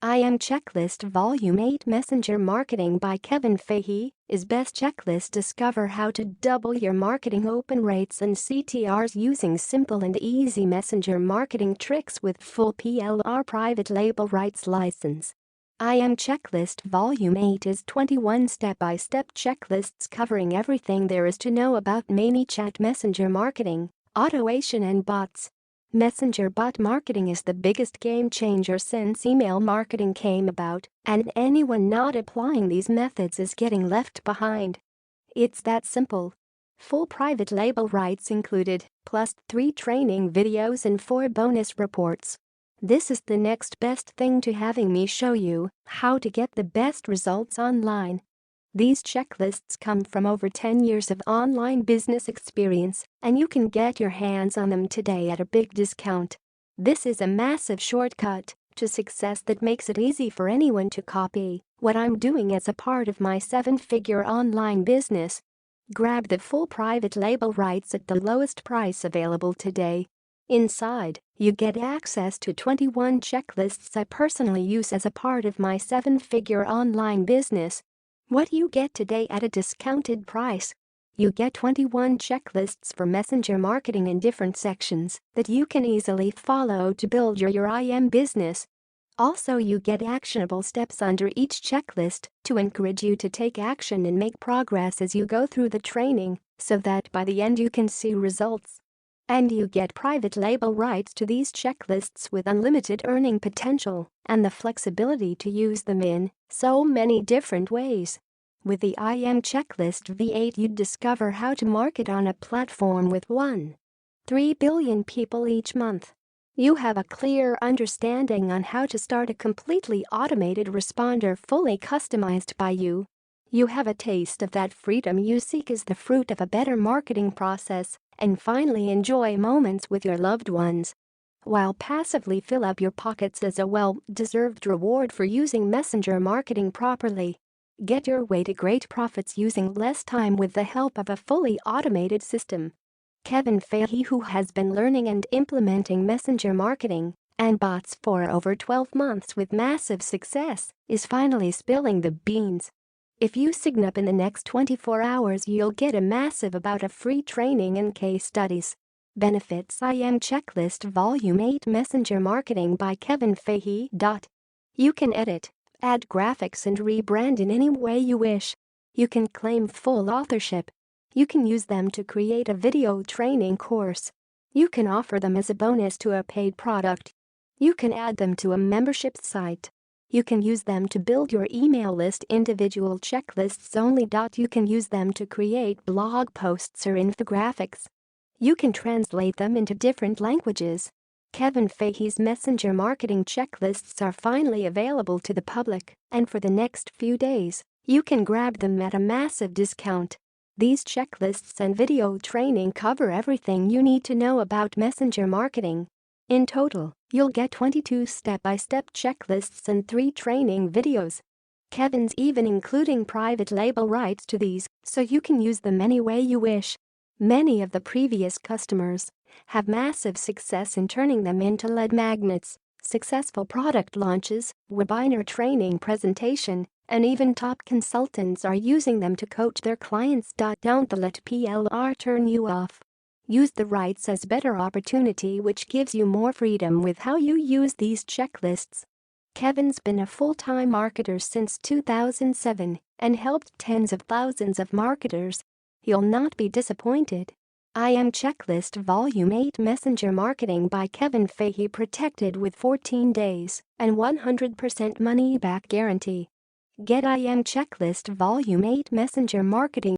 IM Checklist Volume 8 Messenger Marketing by Kevin Fahey is best checklist. Discover how to double your marketing open rates and CTRs using simple and easy messenger marketing tricks with full PLR private label rights license. IM Checklist Volume 8 is 21 step-by-step checklists covering everything there is to know about ManyChat messenger marketing, automation and bots. Messenger bot marketing is the biggest game changer since email marketing came about, and anyone not applying these methods is getting left behind. It's that simple. Full private label rights included, plus 3 training videos and 4 bonus reports. This is the next best thing to having me show you how to get the best results online. These checklists come from over 10 years of online business experience, and you can get your hands on them today at a big discount. This is a massive shortcut to success that makes it easy for anyone to copy what I'm doing as a part of my 7-figure online business. Grab the full private label rights at the lowest price available today. Inside, you get access to 21 checklists I personally use as a part of my 7-figure online business. What you get today at a discounted price? You get 21 checklists for messenger marketing in different sections that you can easily follow to build your IM business. Also, you get actionable steps under each checklist to encourage you to take action and make progress as you go through the training, so that by the end you can see results. And you get private label rights to these checklists with unlimited earning potential and the flexibility to use them in so many different ways. With the IM Checklist V8 you'd discover how to market on a platform with 1.3 billion people each month. You have a clear understanding on how to start a completely automated responder fully customized by you. You have a taste of that freedom you seek as the fruit of a better marketing process, and finally enjoy moments with your loved ones, while passively fill up your pockets as a well-deserved reward for using messenger marketing properly. Get your way to great profits using less time with the help of a fully automated system. Kevin Fahey, who has been learning and implementing messenger marketing and bots for over 12 months with massive success, is finally spilling the beans. If you sign up in the next 24 hours, you'll get a massive amount of free training and case studies. Benefits: IM Checklist Volume 8 Messenger Marketing by Kevin Fahey. You can edit, add graphics and rebrand in any way you wish. You can claim full authorship. You can use them to create a video training course. You can offer them as a bonus to a paid product. You can add them to a membership site. You can use them to build your email list, individual checklists only. You can use them to create blog posts or infographics. You can translate them into different languages. Kevin Fahey's messenger marketing checklists are finally available to the public, and for the next few days, you can grab them at a massive discount. These checklists and video training cover everything you need to know about messenger marketing. In total, you'll get 22 step-by-step checklists and 3 training videos. Kevin's even including private label rights to these, so you can use them any way you wish. Many of the previous customers have massive success in turning them into lead magnets, successful product launches, webinar training presentation, and even top consultants are using them to coach their clients. Don't let PLR turn you off. Use the rights as better opportunity, which gives you more freedom with how you use these checklists. Kevin's been a full-time marketer since 2007 and helped tens of thousands of marketers. You'll not be disappointed. IM Checklist Volume 8 Messenger Marketing by Kevin Fahey, protected with 14 days and 100% money-back guarantee. Get IM Checklist Volume 8 Messenger Marketing